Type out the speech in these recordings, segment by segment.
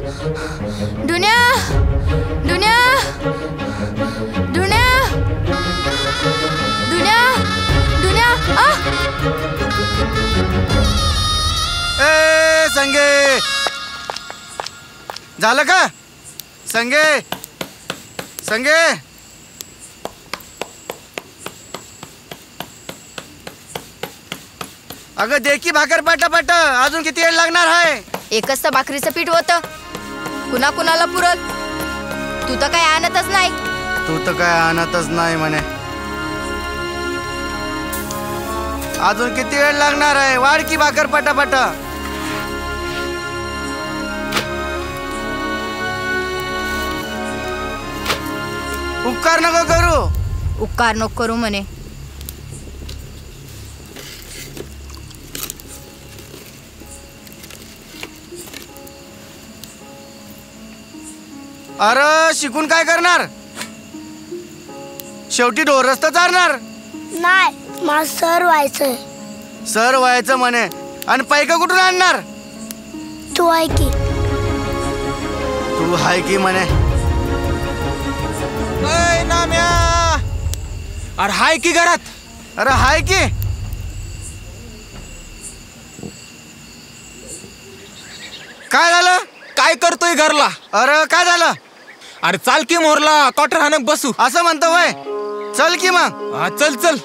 दुनिया दुनिया दुनिया दुनिया दुनिया ए संगे झालं का? संगे संगे अगं दे की भाकर पटापट, अजून किती वेळ लागणार आहे? एकच तर भाकरीचं पीठ होतं, कुणा कुणाला पुरत? तू तर काय आणतच नाही. तू तर काय आणतच नाही म्हणे. अजून किती वेळ लागणार आहे? वाढ की भाकर पटापट. उपकार नको करू. उपकार नको करू म्हणे. अरे शिकून काय करणार? शेवटी ढोरच तर चालणार नाही. मला सर व्हायचंय. सर व्हायचं म्हणे, आणि पैका कुठून आणणार? तू आहे की. तू हाय की म्हणे. नाम्या, अरे हाय की घरात? अरे हाय की. काय झालं? काय करतोय घरला? अरे काय झालं? अरे चाल की मोरला, क्वार्टर हाणक बसू. असं म्हणतो वय? चल की मग. हा चल चल.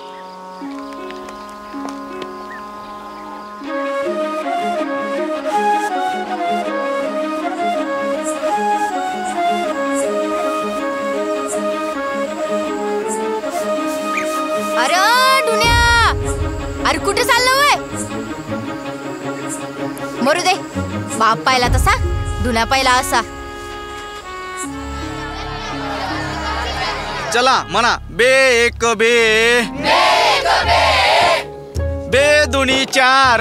अरे दुनिया, अरे कुठे चाललं वय? मरू दे, बाप पाहिला तसा, दुनिया पाहिला असा. चला म्हणा. बे एक बे, बे दुनी चार,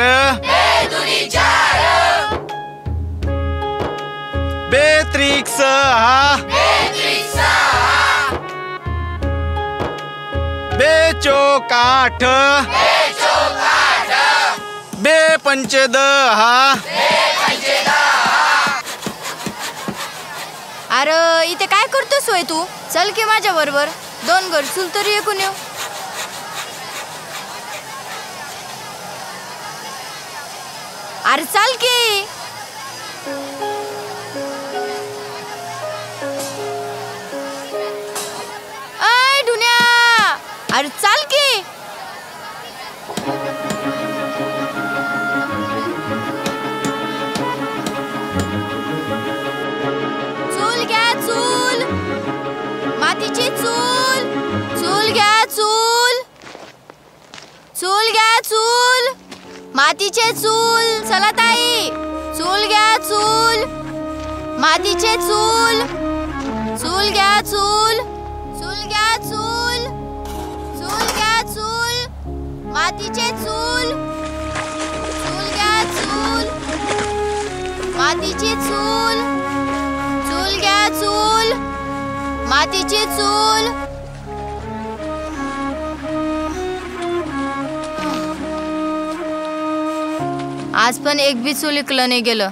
बे त्रिक सहा, बे चौक आठ, बे पंचे दहा. अरे इथे काय करतोस वय तू? चल की माझ्या बरोबर, दोन घर चुल तरी ऐकून येऊ. अरे चाल की. अय दुनिया, अरे चाल की. चूल घ्या चूल, मातीची चूल. चूल घ्या चूल, चूल घ्या चूल, मातीचे चूल. चला ताई, चूल घ्या चूल, मातीचे चूल. चूल घ्या चूल, चूल घ्या चूल, चूल घ्या चूल, मातीचे चूल. चूल घ्या चूल, मातीची चूल. चूल घ्या चूल, मातीची चूल. आज पण एक बी चूल इकलं नाही गेलं.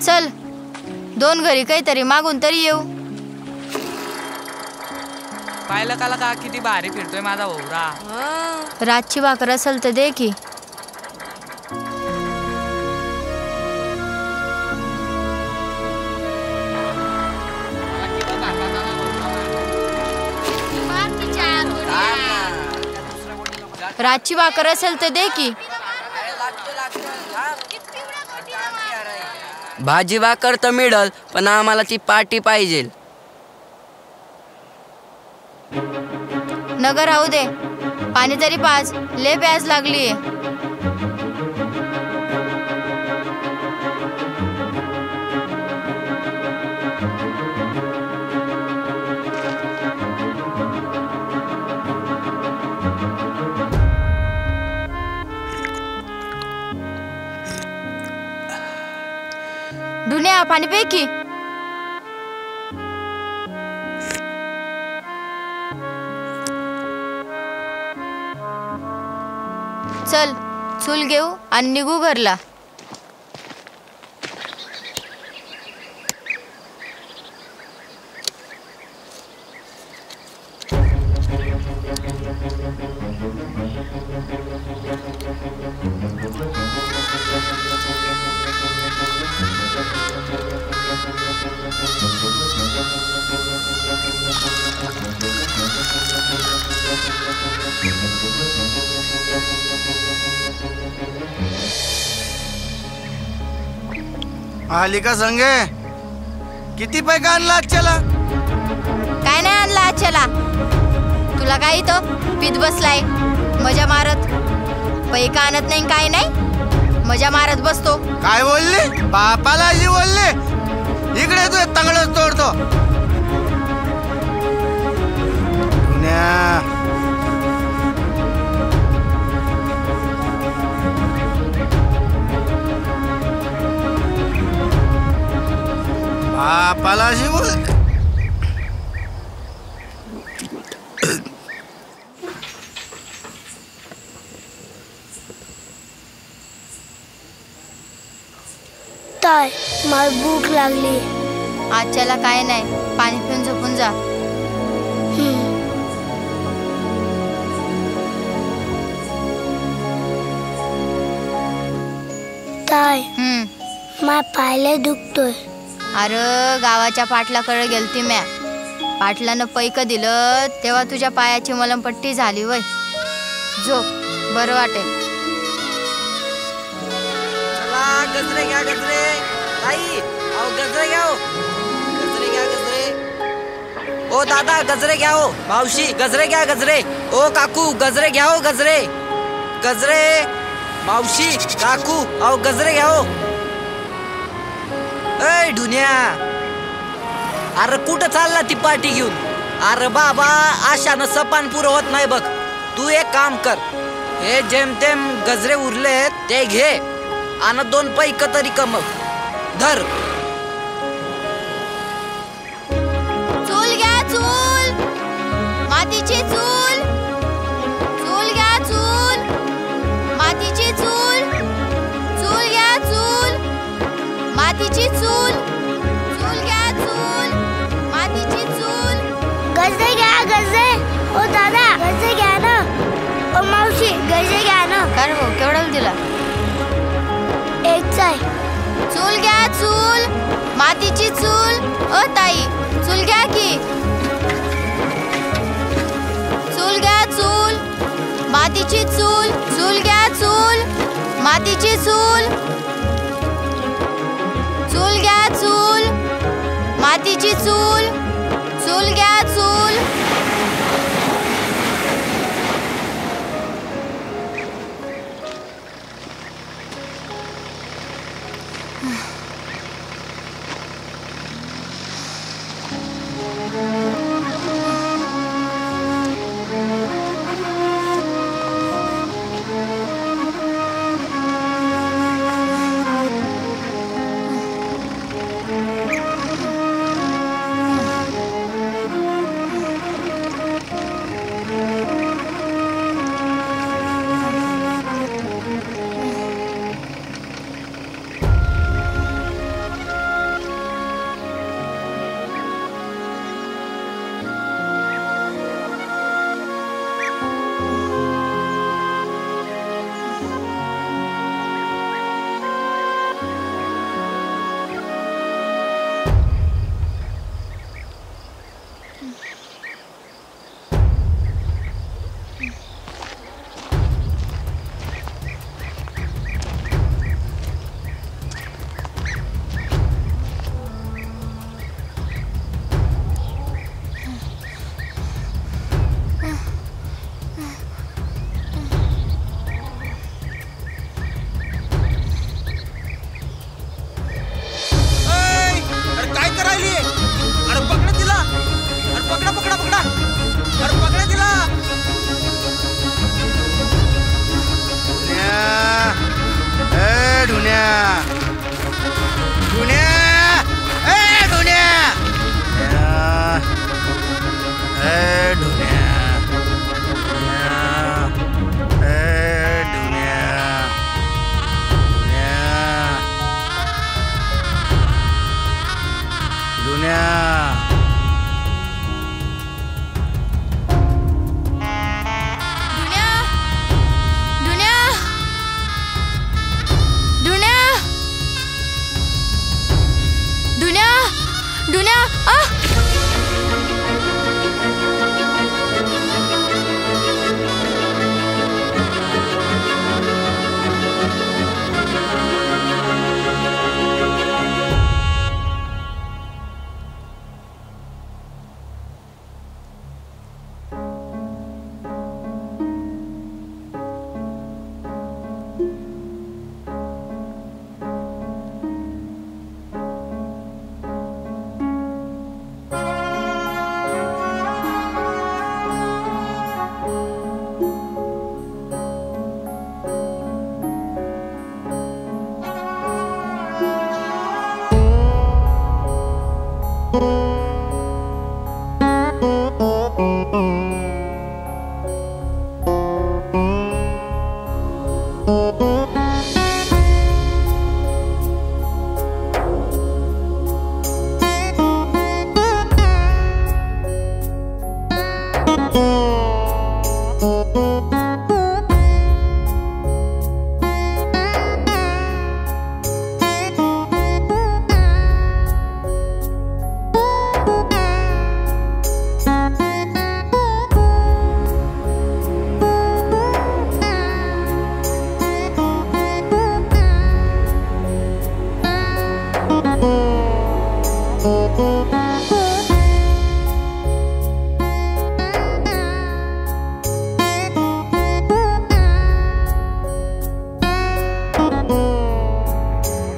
चल, दोन घरी काहीतरी मागून तरी येऊ. पाहिलं का किती भारी फिरतोय माझा भोवरा. रातची भाकर असेल तर दे की. रातची भाकर असेल तर दे की. भाजी भाकर तर मिळल, पण आम्हाला ती पाटी पाहिजे. नगर राहू दे, पाणी तरी पाज, लय प्यास लागली. दुनिया पाणी पे की. चल, चूल घेऊ आणि निघू घरला. आली का संगे? किती पैका आणला आजच्याला? काय नाही आणला आजच्याला. तुला काय इथं पीत बसलाय मजा मारत. पैका आणत नाही काय नाही, मजा मारत बसतो. काय बोलले? बापाला जी बोलले? इकडे तू तंगडच तोडतो. पुण्या बापाला जी बोल. ताय मला भूक लागली. आजच्याला काय नाही, पाणी पिऊन झोपून जा. ताय हम्म. माझ्या पायला दुखतोय. अरे गावाच्या पाटलाकडे गेलती म्या. पाटलानं पैक दिलं तेव्हा तुझ्या पायाची मलमपट्टी झाली वय. झोप, बरं वाटेल. चला गजरे घ्या गजरे. ताई अहो गजरे घ्या हो. गजरे घ्या गजरे. ओ दादा गजरे घ्या हो. मावशी गजरे घ्या गजरे. ओ काकू गजरे घ्या हो गजरे. गजरे मावशी काकू अहो गजरे घ्या हो. ए ढुन्या, अरे कुठं चालला ती पार्टी घेऊन? अरे बाबा आशानं सपान पुरं होत नाही बघ. तू एक काम कर, हे जेमतेम गजरे उरले ते घे आणि 2 पैक तरी कमव. धर. चूल घ्या चूल, मातीची चूल. चूल घ्या चूल, मातीची चूल. चूल घ्या चूल, मातीची चूल. चूल घ्या चूल, मातीची चूल. गजरे घ्या गजरे. ओ दादा गजरे घ्या ना. ओ मावशी गजरे घ्या ना. काय भाऊ केवढ्याला दिला? एकच आहे. चूल घ्या चूल, मातीची चूल. ओ ताई चूल घ्या की. चूल घ्या चूल, मातीची चूल. चूल घ्या चूल, मातीची चूल. चूल घ्या चूल, मातीची चूल. चूल घ्या चूल.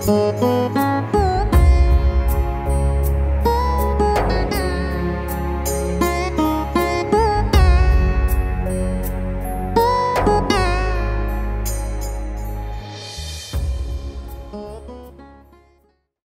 हो